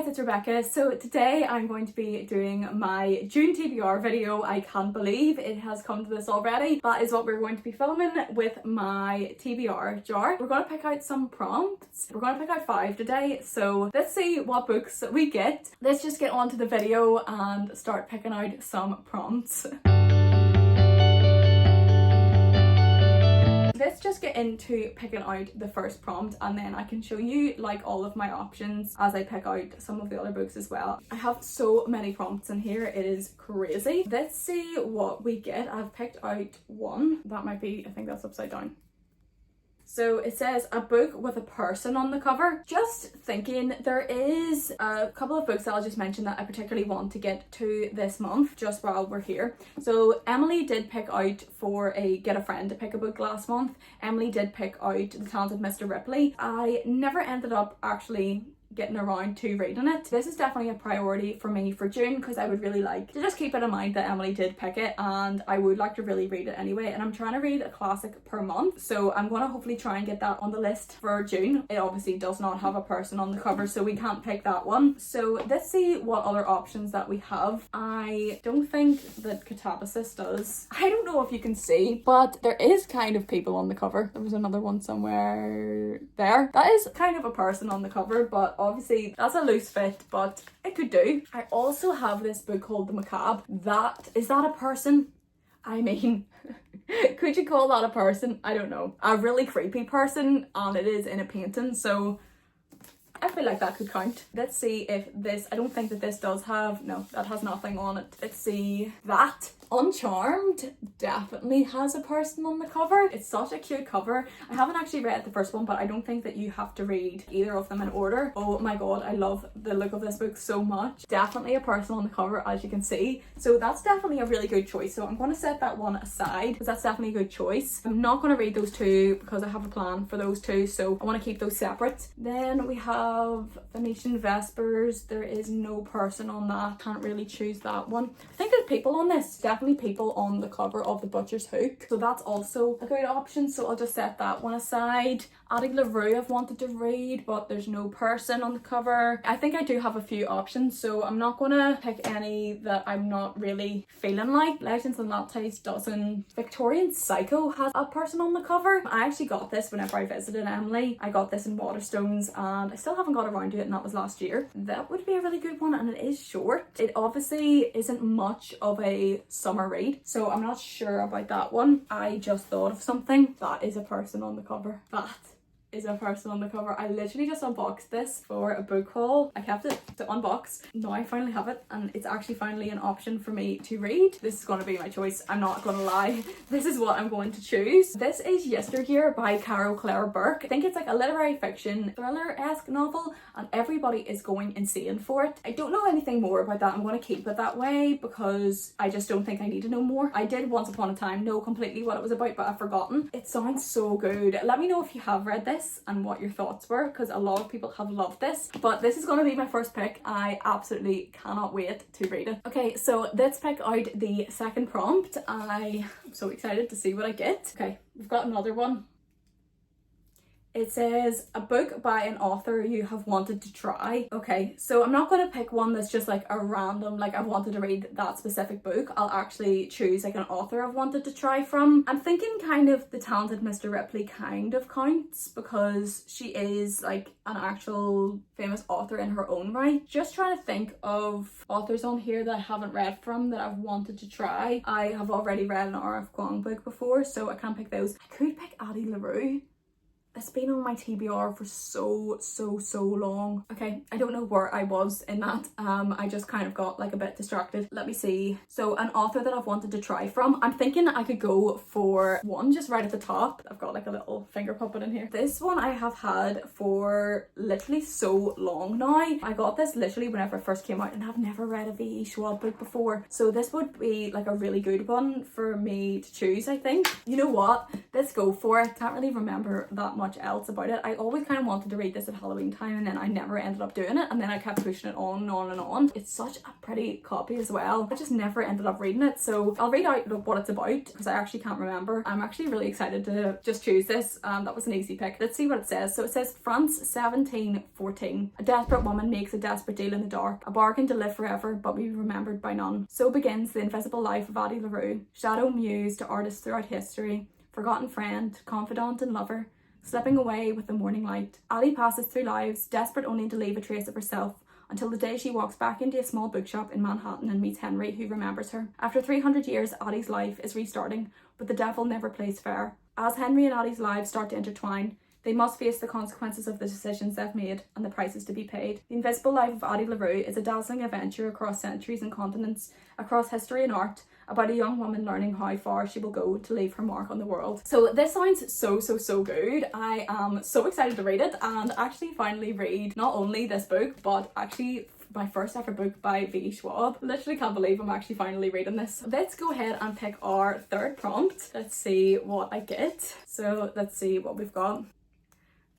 guys, it's Rebecca. So today I'm going to be doing my June TBR video. I can't believe it has come to this already. That is what we're going to be filming with my TBR jar. We're going to pick out some prompts. We're going to pick out 5 today. So let's see what books we get. Let's just get on to the video and start picking out some prompts. Let's just get into picking out the first prompt, and then I can show you like all of my options as I pick out some of the other books as well. I have so many prompts in here, it is crazy. Let's see what we get. I've picked out one. That might be, I think that's upside down. So it says a book with a person on the cover. Just thinking, there is a couple of books that I'll just mention that I particularly want to get to this month just while we're here. So Emily did pick out for a Get a Friend to Pick a Book last month. Emily did pick out The Talented Mr. Ripley. I never ended up actually getting around to reading it. This is definitely a priority for me for June because I would really like to just keep it in mind that Emily did pick it, and I would like to really read it anyway, and I'm trying to read a classic per month, so I'm going to hopefully try and get that on the list for June. It obviously does not have a person on the cover, so we can't pick that one. So let's see what other options that we have. I don't think that Catabasis does. I don't know if you can see, but there is kind of people on the cover. There was another one somewhere there. That is kind of a person on the cover, but obviously that's a loose fit, but it could do. I also have this book called The Macabre. Is that a person? I mean, could you call that a person? I don't know. A really creepy person, and it is in a painting, so I feel like that could count. Let's see if this, I don't think that this does have, no, that has nothing on it. Let's see, that Uncharmed definitely has a person on the cover. It's such a cute cover. I haven't actually read the first one, but I don't think that you have to read either of them in order. Oh my god, I love the look of this book so much. Definitely a person on the cover, as you can see. So that's definitely a really good choice. So I'm going to set that one aside because that's definitely a good choice. I'm not going to read those two because I have a plan for those two, so I want to keep those separate. Then we have Venetian Vespers. There is no person on that. Can't really choose that one. I think there's people on this. Definitely people on the cover of The Butcher's Hook, so that's also a good option, so I'll just set that one aside. Addie LaRue I've wanted to read, but there's no person on the cover. I think I do have a few options, so I'm not gonna pick any that I'm not really feeling like. Legends and Lattes doesn't. Victorian Psycho has a person on the cover. I actually got this whenever I visited Emily. I got this in Waterstones and I still haven't got around to it, and that was last year. That would be a really good one, and it is short. It obviously isn't much of a summer read, so I'm not sure about that one. I just thought of something. That is a person on the cover. That is a person on the cover. I literally just unboxed this for a book haul. I kept it to unbox. Now I finally have it, and it's actually finally an option for me to read. This is going to be my choice. I'm not going to lie. This is what I'm going to choose. This is Yesteryear by Carol Claire Burke. I think it's like a literary fiction thriller-esque novel, and everybody is going insane for it. I don't know anything more about that. I'm going to keep it that way because I just don't think I need to know more. I did once upon a time know completely what it was about, but I've forgotten. It sounds so good. Let me know if you have read this and what your thoughts were, because a lot of people have loved this, but this is going to be my first pick. I absolutely cannot wait to read it. Okay, so let's pick out the second prompt. I'm so excited to see what I get. Okay, we've got another one. It says a book by an author you have wanted to try. Okay, so I'm not going to pick one that's just like a random, like I've wanted to read that specific book. I'll actually choose like an author I've wanted to try from. I'm thinking kind of The Talented Mr. Ripley kind of counts because she is like an actual famous author in her own right. Just trying to think of authors on here that I haven't read from that I've wanted to try. I have already read an R.F. Kuang book before, so I can't pick those. I could pick Addie LaRue. It's been on my TBR for so long. Okay, I don't know where I was in that. I just kind of got like a bit distracted. Let me see. So an author that I've wanted to try from. I'm thinking I could go for one just right at the top. I've got like a little finger puppet in here. This one I have had for literally so long now. I got this literally whenever it first came out, and I've never read a V.E. Schwab book before. So this would be like a really good one for me to choose, I think. You know what? Let's go for it. Can't really remember that much much else about it. I always kind of wanted to read this at Halloween time, and then I never ended up doing it, and then I kept pushing it on and on and on. It's such a pretty copy as well. I just never ended up reading it, so I'll read out what it's about because I actually can't remember. I'm actually really excited to just choose this. That was an easy pick. Let's see what it says. So it says, France 1714. A desperate woman makes a desperate deal in the dark, a bargain to live forever but be remembered by none. So begins the invisible life of Addie LaRue, shadow muse to artists throughout history, forgotten friend, confidant and lover, slipping away with the morning light. Addie passes through lives, desperate only to leave a trace of herself, until the day she walks back into a small bookshop in Manhattan and meets Henry, who remembers her. After 300 years, Addie's life is restarting, but the devil never plays fair. As Henry and Addie's lives start to intertwine, they must face the consequences of the decisions they've made and the prices to be paid. The Invisible Life of Addie LaRue is a dazzling adventure across centuries and continents, across history and art, about a young woman learning how far she will go to leave her mark on the world. So this sounds so good. I am so excited to read it and actually finally read not only this book, but actually my first ever book by V. Schwab. Literally can't believe I'm actually finally reading this. Let's go ahead and pick our third prompt. Let's see what I get. So let's see what we've got.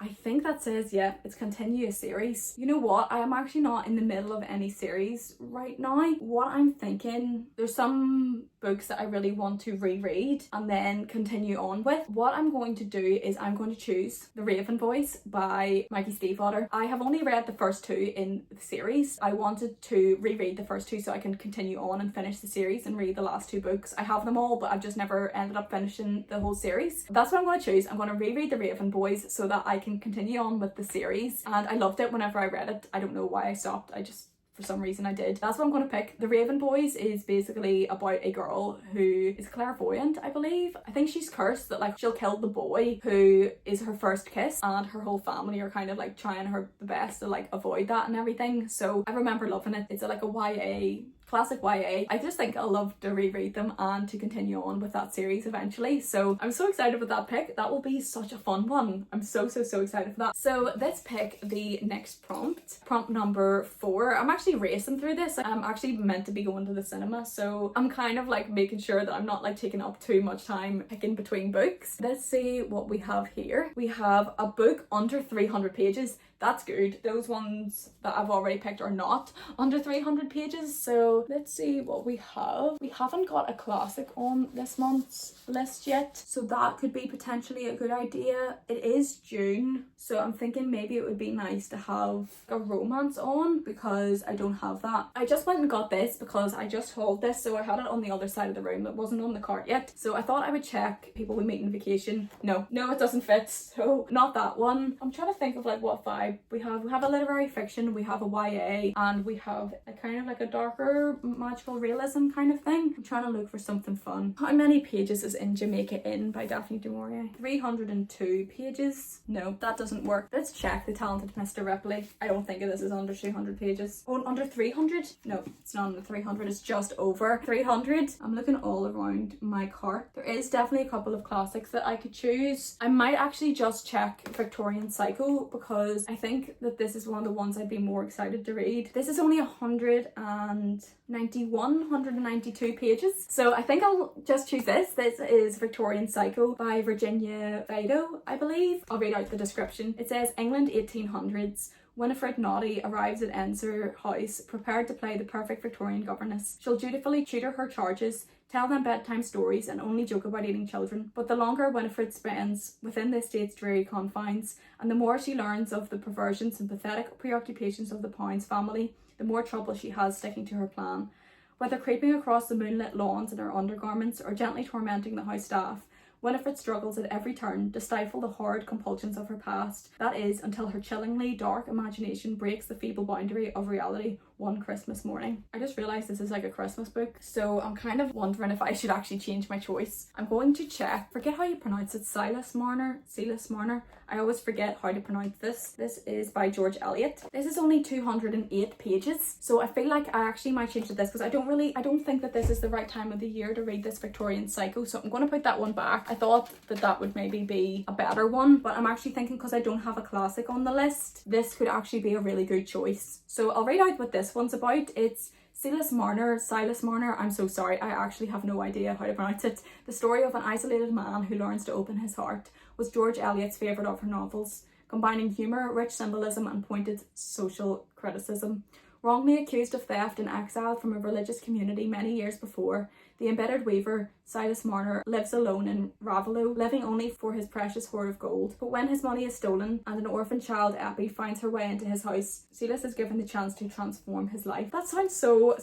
I think that says, yeah, it's continue a series. You know what? I am actually not in the middle of any series right now. What I'm thinking, there's some books that I really want to reread and then continue on with. What I'm going to do is I'm going to choose The Raven Boys by Maggie Stiefvater. I have only read the first two in the series. I wanted to reread the first two so I can continue on and finish the series and read the last two books. I have them all, but I've just never ended up finishing the whole series. That's what I'm going to choose. I'm going to reread The Raven Boys so that I can continue on with the series, and I loved it whenever I read it. I don't know why I stopped, I just for some reason I did. That's what I'm going to pick. The Raven Boys is basically about a girl who is clairvoyant, I believe. I think she's cursed that like she'll kill the boy who is her first kiss, and her whole family are kind of like trying her the best to like avoid that and everything. So I remember loving it. It's like a YA, classic YA. I just think I'll love to reread them and to continue on with that series eventually. So I'm so excited with that pick. That will be such a fun one. I'm so excited for that. So let's pick the next prompt. Prompt number 4. I'm actually racing through this. I'm actually meant to be going to the cinema, so I'm kind of like making sure that I'm not like taking up too much time picking between books. Let's see what we have here. We have a book under 300 pages. That's good. Those ones that I've already picked are not under 300 pages. So let's see what we have. We haven't got a classic on this month's list yet, so that could be potentially a good idea. It is June, so I'm thinking maybe it would be nice to have a romance on because I don't have that. I just went and got this because I just hauled this, so I had it on the other side of the room. It wasn't on the cart yet, so I thought I would check People We Meet on Vacation. No, it doesn't fit, so not that one. I'm trying to think of like what vibe we have. We have a literary fiction, we have a YA, and we have a kind of like a darker magical realism kind of thing. I'm trying to look for something fun. How many pages is In Jamaica Inn by Daphne du Maurier? 302 pages. No, that doesn't work. Let's check The Talented Mr. Ripley. I don't think this is under 200 pages. Oh, under 300? No, it's not under 300. It's just over 300. I'm looking all around my cart. There is definitely a couple of classics that I could choose. I might actually just check Victorian Psycho because I think that this is one of the ones I'd be more excited to read. This is only 192 pages, so I think I'll just choose this. This is Victorian Psycho by Virginia Vido, I believe. I'll read out the description. It says, England 1800s. Winifred Noddy arrives at Ensor House, prepared to play the perfect Victorian governess. She'll dutifully tutor her charges, tell them bedtime stories, and only joke about eating children. But the longer Winifred spends within the estate's dreary confines, and the more she learns of the perversions and pathetic preoccupations of the Pounds family, the more trouble she has sticking to her plan. Whether creeping across the moonlit lawns in her undergarments or gently tormenting the house staff, Winifred struggles at every turn to stifle the horrid compulsions of her past. That is, until her chillingly dark imagination breaks the feeble boundary of reality one Christmas morning. I just realised this is like a Christmas book, so I'm kind of wondering if I should actually change my choice. I'm going to check. Forget how you pronounce it. Silas Marner. I always forget how to pronounce this. This is by George Eliot. This is only 208 pages, so I feel like I actually might change to this because I don't think that this is the right time of the year to read this Victorian Psycho, so I'm going to put that one back. I thought that would maybe be a better one, but I'm actually thinking because I don't have a classic on the list, this could actually be a really good choice. So I'll read out what this one's about. It's Silas Marner, I'm so sorry, I actually have no idea how to pronounce it. The story of an isolated man who learns to open his heart was George Eliot's favourite of her novels, combining humour, rich symbolism and pointed social criticism. Wrongly accused of theft and exiled from a religious community many years before, the embittered weaver, Silas Marner, lives alone in Ravello, living only for his precious hoard of gold. But when his money is stolen and an orphan child, Eppie, finds her way into his house, Silas is given the chance to transform his life. That sounds so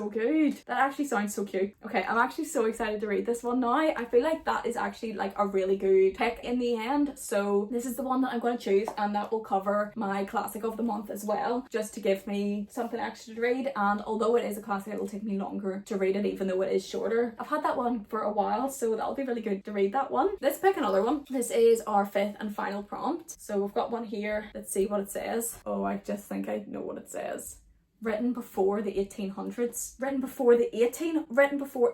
good. That actually sounds so cute. Okay, I'm actually so excited to read this one now. I feel like that is actually like a really good pick in the end. So this is the one that I'm going to choose, and that will cover my classic of the month as well, just to give me something extra to read. And although it is a classic, it will take me longer to read it, even though it is shorter. I've had that one for a while, so that'll be really good to read that one. Let's pick another one. This is our 5th and final prompt. So we've got one here. Let's see what it says. Oh, I just think I know what it says. Written before the 1800s. Written before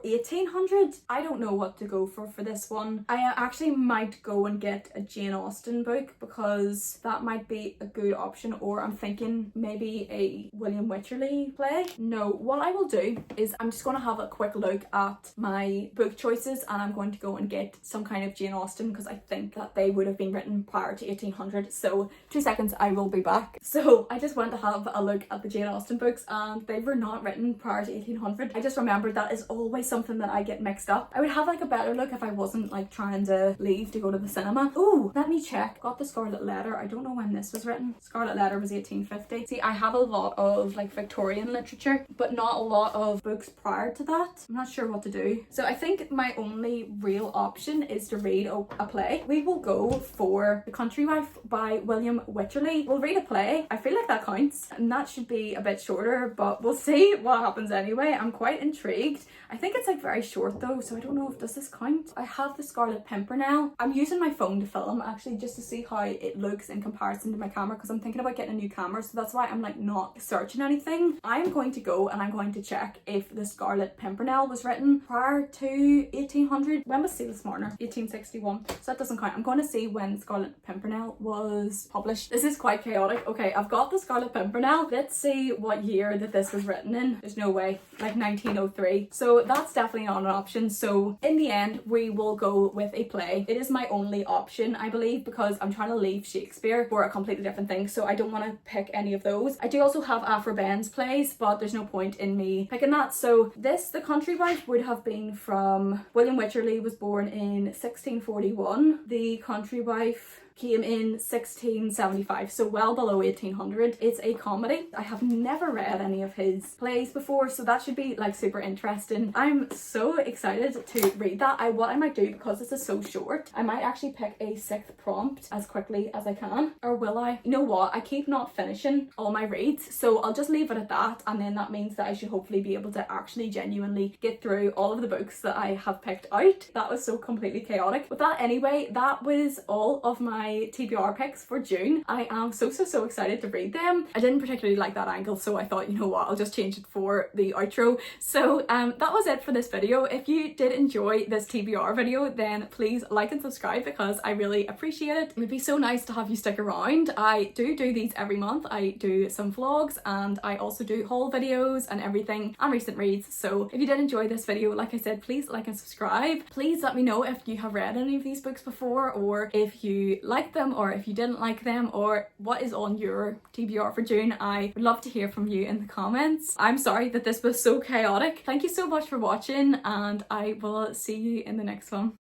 1800? I don't know what to go for this one. I actually might go and get a Jane Austen book, because that might be a good option, or I'm thinking maybe a William Wycherley play. No, what I will do is I'm just going to have a quick look at my book choices, and I'm going to go and get some kind of Jane Austen, because I think that they would have been written prior to 1800. So 2 seconds, I will be back. So I just went to have a look at the Jane Austen books, and they were not written prior to 1800. I just remembered that is always something that I get mixed up. I would have like a better look if I wasn't like trying to leave to go to the cinema. Ooh, let me check. Got the Scarlet Letter. I don't know when this was written. Scarlet Letter was 1850. See, I have a lot of like Victorian literature, but not a lot of books prior to that. I'm not sure what to do. So I think my only real option is to read a play. We will go for The Country Wife by William Wycherley. We'll read a play. I feel like that counts, and that should be a bit shorter, but we'll see what happens anyway. I'm quite intrigued. I think it's like very short though, so I don't know if does this count. I have the Scarlet Pimpernel. I'm using my phone to film actually, just to see how it looks in comparison to my camera, because I'm thinking about getting a new camera, so that's why I'm like not searching anything. I'm going to go and I'm going to check if the Scarlet Pimpernel was written prior to 1800. When was Silas Marner? 1861. So that doesn't count. I'm going to see when Scarlet Pimpernel was published. This is quite chaotic. Okay, I've got the Scarlet Pimpernel. Let's see what year that this was written in. There's no way. Like 1903. So that's definitely not an option. So in the end, we will go with a play. It is my only option, I believe, because I'm trying to leave Shakespeare for a completely different thing. So I don't want to pick any of those. I do also have Aphra Behn's plays, but there's no point in me picking that. So this, The Country Wife, would have been from William Wycherley, was born in 1641. The Country Wife came in 1675, so well below 1800. It's a comedy. I have never read any of his plays before, so that should be like super interesting. I'm so excited to read that. What I might do, because this is so short, I might actually pick a 6th prompt as quickly as I can. Or will I? You know what? I keep not finishing all my reads, so I'll just leave it at that, and then that means that I should hopefully be able to actually genuinely get through all of the books that I have picked out. That was so completely chaotic. But that anyway, that was all of my TBR picks for June. I am so excited to read them. I didn't particularly like that angle, so I thought, you know what, I'll just change it for the outro. So that was it for this video. If you did enjoy this TBR video, then please like and subscribe, because I really appreciate it. It would be so nice to have you stick around. I do these every month. I do some vlogs, and I also do haul videos and everything, and recent reads. So if you did enjoy this video, like I said, please like and subscribe. Please let me know if you have read any of these books before, or if you liked them, or if you didn't like them, or what is on your TBR for June. I would love to hear from you in the comments. I'm sorry that this was so chaotic. Thank you so much for watching, and I will see you in the next one.